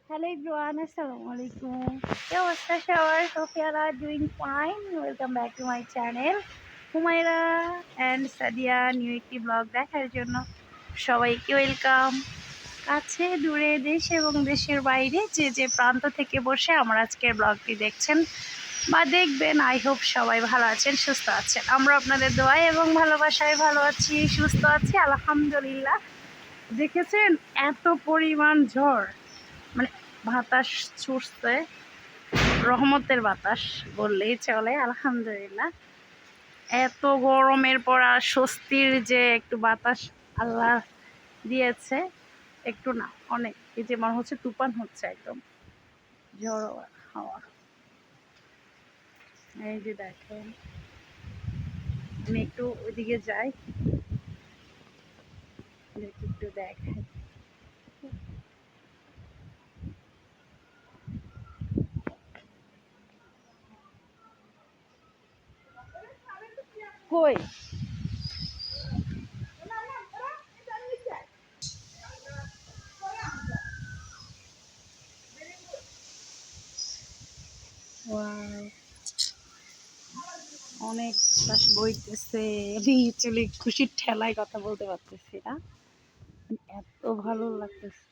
Hello everyone, Assalamualaikum. Yo, what's the shower? Hope you are doing fine. Welcome back to my channel. Humaira and Sadia new একটি blog দেখার জন্য সবাইকে welcome. কাছে দূরে দেশ এবং দেশের বাইরে যে যে প্রান্ত থেকে বসে আমার আজকের ব্লগটি দেখছেন বা দেখবেন, আই হোপ সবাই ভালো আছেন, সুস্থ আছেন। আমরা আপনাদের দোয়ায় এবং ভালোবাসায় ভালো আছি, সুস্থ আছি, আলহামদুলিল্লাহ। দেখেছেন এত পরিমাণ ঝড়, মানে বাতাস ছুটছে, রহমতের বাতাস বললেই চলে। আলহামদুলিল্লাহ, এত গরমের পর আর স্বস্তির যে একটু বাতাস আল্লাহ দিয়েছে, একটু না অনেক। এই যে মনে হচ্ছে তুফান হচ্ছে, একদম ঝড় হাওয়া। এই যে দেখেন, আমি একটু ওইদিকে যাই, একটু দেখাই। কই অনেক বাতাস বইতেছে। আমি চলে খুশির ঠেলায় কথা বলতে পারতেছি না, এত ভালো লাগতেছে।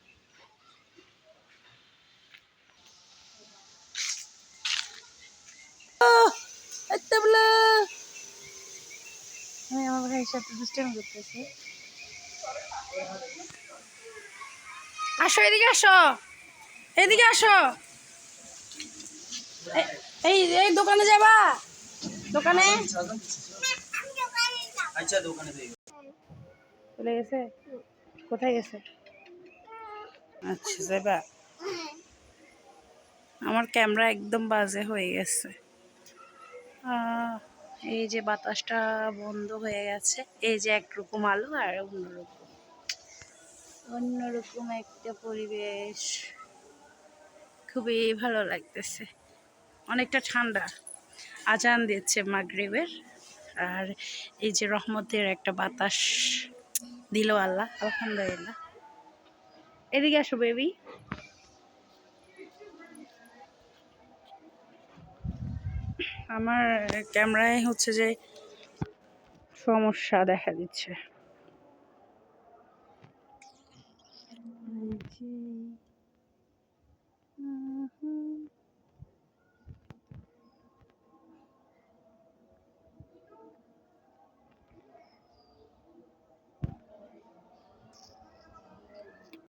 আমি আমার ভাইয়ের সাথে দুষ্টামি করতেছি। আসো, এদিকে আসো, এদিকে আসো। এই এই দোকানে যাবা? দোকানে চলে গেছে? কোথায় গেছে? আচ্ছা, যাবা। আমার ক্যামেরা একদম বাজে হয়ে গেছে। এই যে বাতাসটা বন্ধ হয়ে গেছে, এই যে একরকম আলো আর অন্যরকম একটা পরিবেশ, খুবই ভালো লাগতেছে। অনেকটা ঠান্ডা, আজান দিচ্ছে মাগরিবের, আর এই যে রহমতের একটা বাতাস দিল আল্লাহ, আলহামদুলিল্লাহ। এদিকে আসো বেবি। আমার ক্যামেরায় হচ্ছে যে সমস্যা দেখা দিচ্ছে।